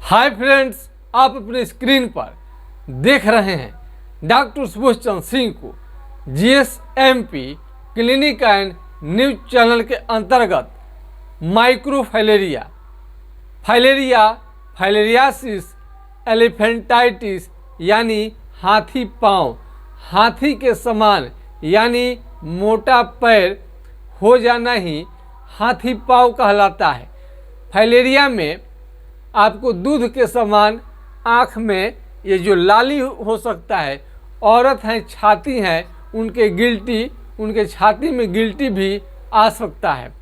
Hi friends, आप अपने screen पर देख रहे हैं डॉक्टर सुबोध चंद्र सिंह को GSMP clinic and news channel के अंतर्गत माइक्रोफाइलेरिया, फाइलेरियासिस, एलिफेंटाइटिस यानी हाथी पाँव, हाथी के समान यानी मोटा पैर हो जाना ही हाथी पाँव कहलाता है। फाइलेरिया में आपको दूध के समान आँख में ये जो लाली हो सकता है। औरत हैं, छाती हैं, उनके छाती में गिल्टी भी आ सकता है।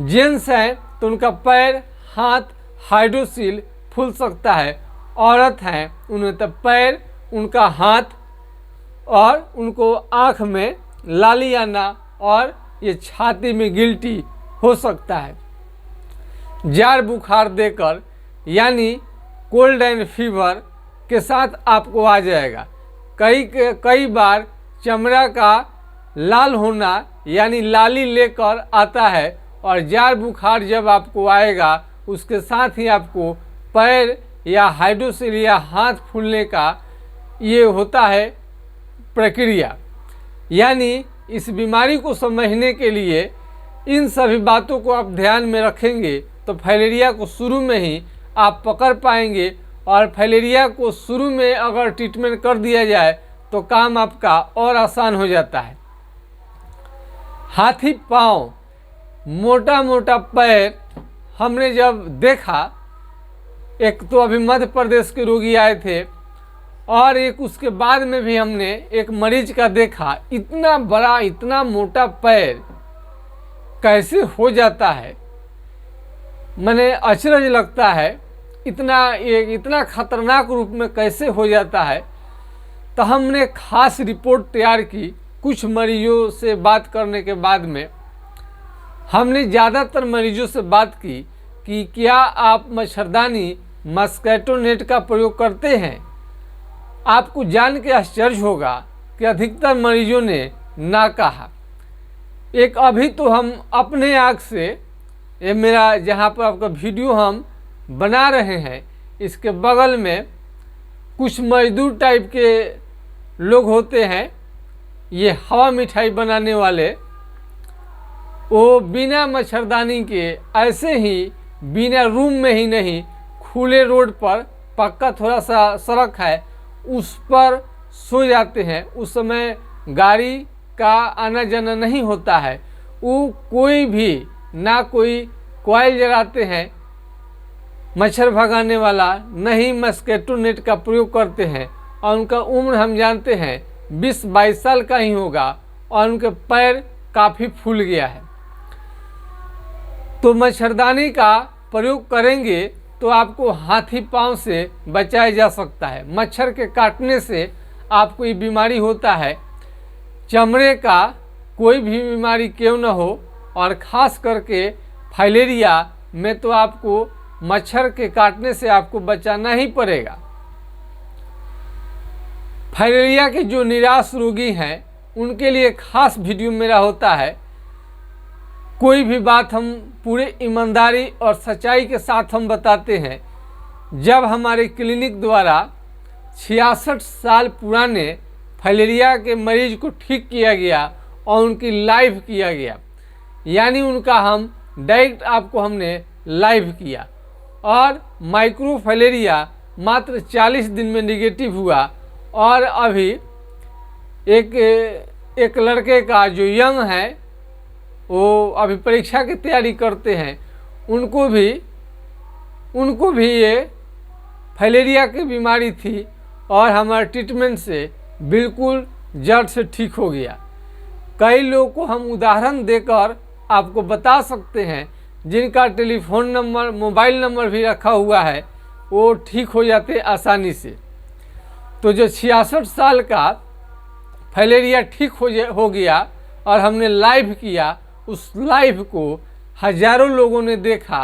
जेंट्स हैं तो उनका पैर, हाथ, हाइड्रोसील फूल सकता है। औरत हैं उन्हें तो पैर, उनका हाथ और उनको आँख में लाली आना और ये छाती में गिल्टी हो सकता है। जार बुखार देकर यानी कोल्ड एंड फीवर के साथ आपको आ जाएगा। कई बार चमड़ा का लाल होना यानी लाली लेकर आता है। और जार बुखार जब आपको आएगा उसके साथ ही आपको पैर या हाइड्रोसील या हाथ फूलने का ये होता है प्रक्रिया। यानी इस बीमारी को समझने के लिए इन सभी बातों को आप ध्यान में रखेंगे तो फाइलेरिया को शुरू में ही आप पकड़ पाएंगे। और फाइलेरिया को शुरू में अगर ट्रीटमेंट कर दिया जाए तो काम आपका और आसान हो जाता है। हाथी पाँव, मोटा मोटा पैर हमने जब देखा, एक तो अभी मध्य प्रदेश के रोगी आए थे और एक उसके बाद में भी हमने एक मरीज का देखा। इतना बड़ा, इतना मोटा पैर कैसे हो जाता है, मैंने अचरज लगता है। इतना खतरनाक रूप में कैसे हो जाता है। तो हमने खास रिपोर्ट तैयार की। कुछ मरीजों से बात करने के बाद में हमने ज़्यादातर मरीजों से बात की कि क्या आप मच्छरदानी, मस्कीटो नेट का प्रयोग करते हैं। आपको जान के आश्चर्य होगा कि अधिकतर मरीजों ने ना कहा। एक अभी तो हम अपने आँख से, ये मेरा जहाँ पर आपका वीडियो हम बना रहे हैं, इसके बगल में कुछ मजदूर टाइप के लोग होते हैं, ये हवा मिठाई बनाने वाले। वो बिना मच्छरदानी के ऐसे ही, बिना रूम में ही नहीं, खुले रोड पर, पक्का थोड़ा सा सड़क है उस पर सो जाते हैं। उस समय गाड़ी का आना जाना नहीं होता है। वो कोई भी ना कोई कॉइल जलाते हैं मच्छर भगाने वाला, नहीं मस्कीटो नेट का प्रयोग करते हैं। और उनका उम्र हम जानते हैं 20-22 साल का ही होगा और उनके पैर काफ़ी फूल गया है। तो मच्छरदानी का प्रयोग करेंगे तो आपको हाथी पाँव से बचाया जा सकता है। मच्छर के काटने से आपको ये बीमारी होता है। चमड़े का कोई भी बीमारी क्यों न हो, और ख़ास करके फाइलेरिया में तो आपको मच्छर के काटने से आपको बचाना ही पड़ेगा। फाइलेरिया के जो निराश रोगी हैं उनके लिए खास वीडियो मेरा होता है। कोई भी बात हम पूरे ईमानदारी और सच्चाई के साथ हम बताते हैं। जब हमारे क्लिनिक द्वारा 66 साल पुराने फाइलेरिया के मरीज को ठीक किया गया और उनकी लाइव किया गया, यानी उनका हम डायरेक्ट आपको हमने लाइव किया। और माइक्रोफाइलेरिया मात्र 40 दिन में निगेटिव हुआ। और अभी एक लड़के का जो यंग है, वो अभी परीक्षा की तैयारी करते हैं, उनको भी ये फाइलेरिया की बीमारी थी और हमारे ट्रीटमेंट से बिल्कुल जड़ से ठीक हो गया। कई लोगों को हम उदाहरण देकर आपको बता सकते हैं जिनका टेलीफोन नंबर, मोबाइल नंबर भी रखा हुआ है, वो ठीक हो जाते आसानी से। तो जो 66 साल का फाइलेरिया ठीक हो गया और हमने लाइव किया, उस लाइव को हजारों लोगों ने देखा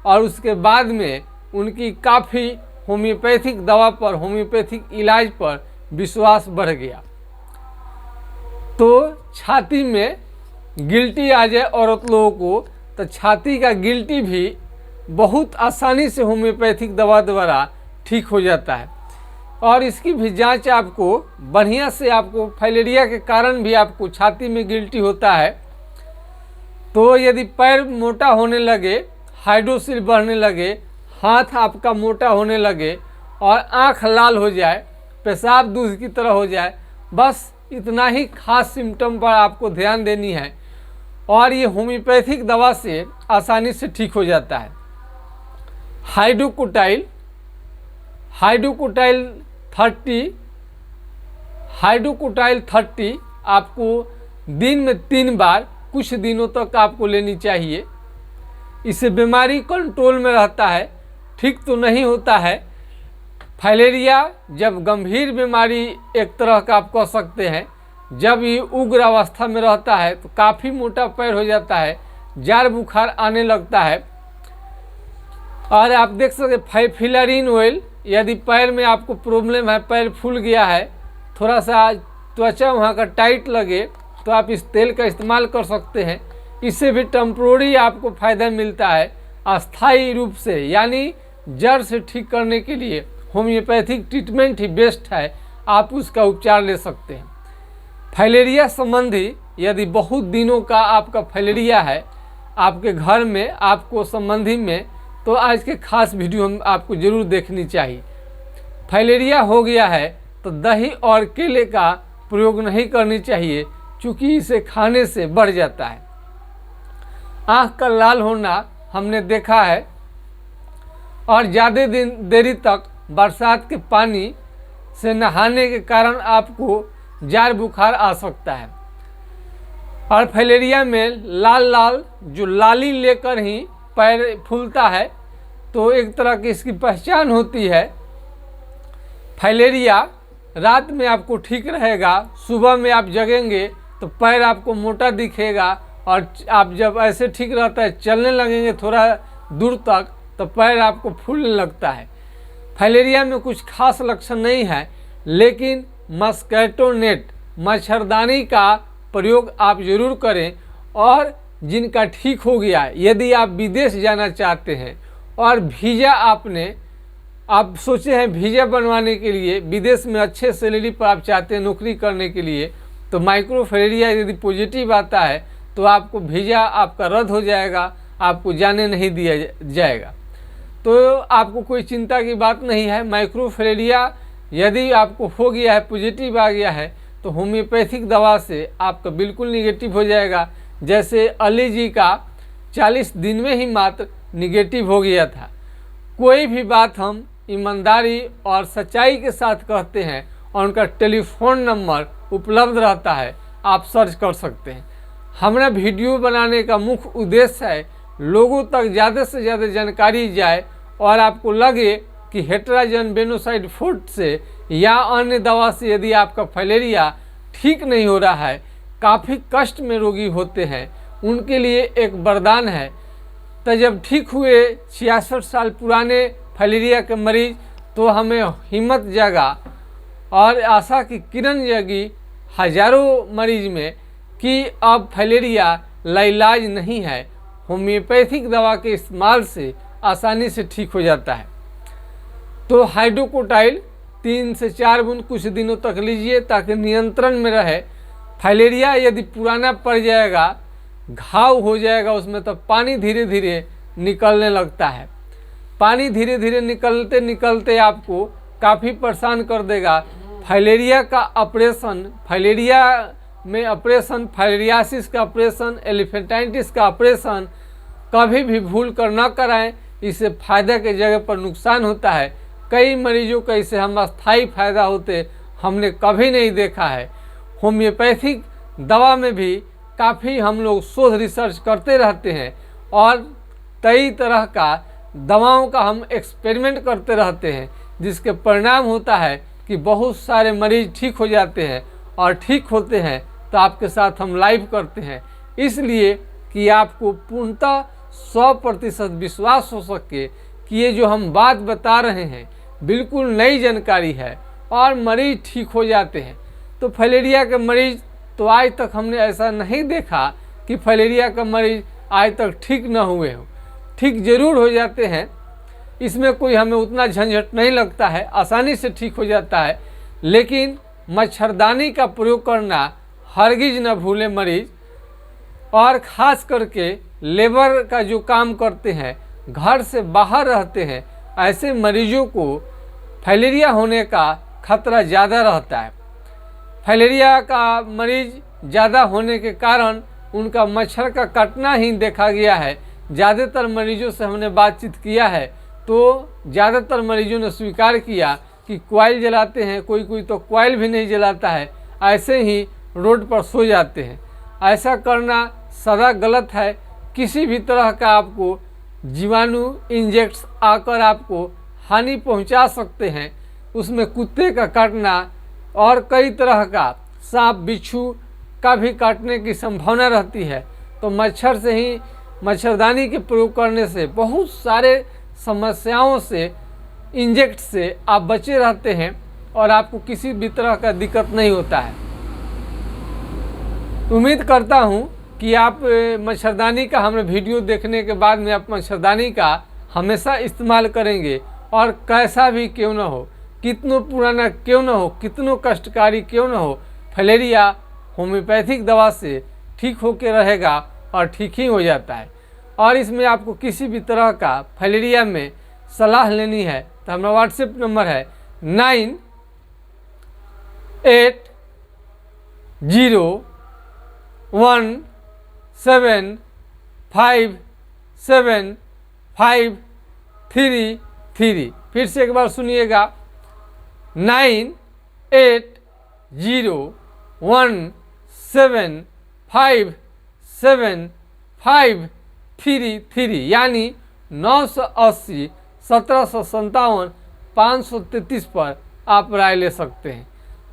और उसके बाद में उनकी काफ़ी होम्योपैथिक दवा पर, होम्योपैथिक इलाज पर विश्वास बढ़ गया। तो छाती में गिल्टी आ जाए औरत लोगों को, तो छाती का गिल्टी भी बहुत आसानी से होम्योपैथिक दवा द्वारा ठीक हो जाता है। और इसकी भी जांच आपको बढ़िया से, आपको फाइलेरिया के कारण भी आपको छाती में गिल्टी होता है, तो यदि पैर मोटा होने लगे, हाइड्रोसिल बढ़ने लगे, हाथ आपका मोटा होने लगे और आँख लाल हो जाए, पेशाब दूध की तरह हो जाए, बस इतना ही खास सिम्टम पर आपको ध्यान देनी है और ये होम्योपैथिक दवा से आसानी से ठीक हो जाता है। हाइड्रोकोटाइल 30 आपको दिन में 3 बार कुछ दिनों तक आपको लेनी चाहिए। इससे बीमारी कंट्रोल में रहता है, ठीक तो नहीं होता है। फाइलेरिया जब गंभीर बीमारी एक तरह का आप कह सकते हैं, जब ये उग्र अवस्था में रहता है तो काफ़ी मोटा पैर हो जाता है, जार बुखार आने लगता है। और आप देख सकते फिलारिन ऑयल, यदि पैर में आपको प्रॉब्लम है, पैर फूल गया है, थोड़ा सा त्वचा वहाँ का टाइट लगे, तो आप इस तेल का इस्तेमाल कर सकते हैं। इससे भी टेम्प्रोरी आपको फ़ायदा मिलता है। अस्थायी रूप से यानी जड़ से ठीक करने के लिए होम्योपैथिक ट्रीटमेंट ही बेस्ट है, आप उसका उपचार ले सकते हैं। फाइलेरिया संबंधी यदि बहुत दिनों का आपका फाइलेरिया है आपके घर में, आपको संबंधी में, तो आज के खास वीडियो हम आपको ज़रूर देखनी चाहिए। फाइलेरिया हो गया है तो दही और केले का प्रयोग नहीं करनी चाहिए, क्योंकि इसे खाने से बढ़ जाता है। आँख का लाल होना हमने देखा है, और ज़्यादा देरी तक बरसात के पानी से नहाने के कारण आपको जार बुखार आ सकता है। और फाइलेरिया में लाल जो लाली लेकर ही पैर फूलता है, तो एक तरह की इसकी पहचान होती है। फाइलेरिया रात में आपको ठीक रहेगा, सुबह में आप जगेंगे तो पैर आपको मोटा दिखेगा, और आप जब ऐसे ठीक रहता है, चलने लगेंगे थोड़ा दूर तक, तो पैर आपको फूलने लगता है। फाइलेरिया में कुछ खास लक्षण नहीं है, लेकिन मस्कीटो नेट, मच्छरदानी का प्रयोग आप जरूर करें। और जिनका ठीक हो गया, यदि आप विदेश जाना चाहते हैं और वीज़ा आप सोचे हैं वीज़ा बनवाने के लिए, विदेश में अच्छे सैलरी पर आप चाहते हैं नौकरी करने के लिए, तो माइक्रोफाइलेरिया यदि पॉजिटिव आता है तो आपको वीज़ा आपका रद्द हो जाएगा, आपको जाने नहीं दिया जाएगा। तो आपको कोई चिंता की बात नहीं है। माइक्रोफाइलेरिया यदि आपको हो गया है, पॉजिटिव आ गया है, तो होम्योपैथिक दवा से आपका बिल्कुल निगेटिव हो जाएगा। जैसे अली जी का 40 दिन में ही मात्र निगेटिव हो गया था। कोई भी बात हम ईमानदारी और सच्चाई के साथ कहते हैं, और उनका टेलीफोन नंबर उपलब्ध रहता है, आप सर्च कर सकते हैं। हमारा वीडियो बनाने का मुख्य उद्देश्य है लोगों तक ज़्यादा से ज़्यादा जानकारी जाए, और आपको लगे कि हेटेराजेनोसाइड फूड से या अन्य दवा से यदि आपका फाइलेरिया ठीक नहीं हो रहा है, काफ़ी कष्ट में रोगी होते हैं, उनके लिए एक वरदान है। तो जब ठीक हुए 66 साल पुराने फाइलेरिया के मरीज, तो हमें हिम्मत जागा और आशा की किरण जगी हजारों मरीज में कि अब फाइलेरिया लाइलाज नहीं है, होम्योपैथिक दवा के इस्तेमाल से आसानी से ठीक हो जाता है। तो हाइड्रोकोटाइल 3 से 4 बूंद कुछ दिनों तक लीजिए, ताकि नियंत्रण में रहे। फाइलेरिया यदि पुराना पड़ जाएगा, घाव हो जाएगा उसमें, तो पानी धीरे धीरे निकलने लगता है। पानी धीरे धीरे निकलते निकलते आपको काफ़ी परेशान कर देगा। फाइलेरिया का ऑपरेशन, फाइलेरिया में ऑपरेशन, फाइलेरियासिस का ऑपरेशन, एलिफेंटाइटिस का ऑपरेशन कभी भी भूल कर न कराएं, इससे फायदा के जगह पर नुकसान होता है। कई मरीजों का इससे हम अस्थायी फायदा होते हमने कभी नहीं देखा है। होम्योपैथिक दवा में भी काफ़ी हम लोग शोध रिसर्च करते रहते हैं, और कई तरह का दवाओं का हम एक्सपेरिमेंट करते रहते हैं, जिसके परिणाम होता है कि बहुत सारे मरीज ठीक हो जाते हैं, और ठीक होते हैं तो आपके साथ हम लाइव करते हैं, इसलिए कि आपको पूर्णतः 100% विश्वास हो सके कि ये जो हम बात बता रहे हैं बिल्कुल नई जानकारी है, और मरीज ठीक हो जाते हैं। तो फाइलेरिया के मरीज तो आज तक हमने ऐसा नहीं देखा कि फाइलेरिया का मरीज आज तक ठीक न हुए हो। ठीक जरूर हो जाते हैं, इसमें कोई हमें उतना झंझट नहीं लगता है, आसानी से ठीक हो जाता है। लेकिन मच्छरदानी का प्रयोग करना हरगिज न भूलें मरीज, और ख़ास करके लेबर का जो काम करते हैं, घर से बाहर रहते हैं, ऐसे मरीजों को फाइलेरिया होने का खतरा ज़्यादा रहता है। फाइलेरिया का मरीज ज़्यादा होने के कारण उनका मच्छर का काटना ही देखा गया है। ज़्यादातर मरीजों से हमने बातचीत किया है तो ज़्यादातर मरीजों ने स्वीकार किया कि कॉइल जलाते हैं, कोई कोई तो कॉइल भी नहीं जलाता है, ऐसे ही रोड पर सो जाते हैं। ऐसा करना सदा गलत है। किसी भी तरह का आपको जीवाणु इंजेक्ट्स आकर आपको हानि पहुंचा सकते हैं। उसमें कुत्ते का काटना और कई तरह का सांप बिच्छू का भी काटने की संभावना रहती है। तो मच्छर से ही मच्छरदानी के प्रयोग करने से बहुत सारे समस्याओं से, इंजेक्ट से आप बचे रहते हैं और आपको किसी भी तरह का दिक्कत नहीं होता है। उम्मीद करता हूं कि आप मच्छरदानी का हमें वीडियो देखने के बाद में आप मच्छरदानी का हमेशा इस्तेमाल करेंगे, और कैसा भी क्यों न हो, कितनों पुराना क्यों न हो, कितनों कष्टकारी क्यों न हो, फाइलेरिया होम्योपैथिक दवा से ठीक होकर रहेगा और ठीक ही हो जाता है। और इसमें आपको किसी भी तरह का फाइलेरिया में सलाह लेनी है तो हमारा व्हाट्सएप नंबर है 9801757533। फिर से एक बार सुनिएगा, 9801757533, यानी 980 1757 533 पर आप राय ले सकते हैं।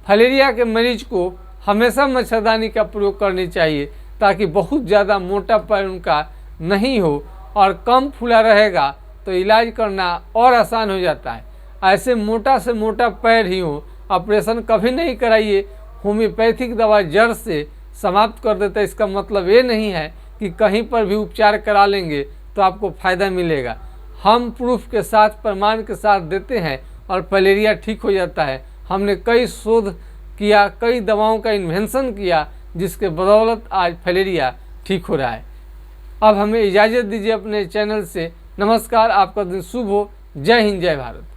फाइलेरिया के मरीज को हमेशा मच्छरदानी का प्रयोग करनी चाहिए ताकि बहुत ज़्यादा मोटा पैर उनका नहीं हो, और कम फूला रहेगा तो इलाज करना और आसान हो जाता है। ऐसे मोटा से मोटा पैर ही हो, ऑपरेशन कभी नहीं कराइए। होम्योपैथिक दवा जड़ से समाप्त कर देता है। इसका मतलब ये नहीं है कि कहीं पर भी उपचार करा लेंगे तो आपको फ़ायदा मिलेगा। हम प्रूफ के साथ, प्रमाण के साथ देते हैं और फाइलेरिया ठीक हो जाता है। हमने कई शोध किया, कई दवाओं का इन्वेंशन किया, जिसके बदौलत आज फाइलेरिया ठीक हो रहा है। अब हमें इजाज़त दीजिए अपने चैनल से। नमस्कार, आपका दिन शुभ हो। जय हिंद, जय भारत।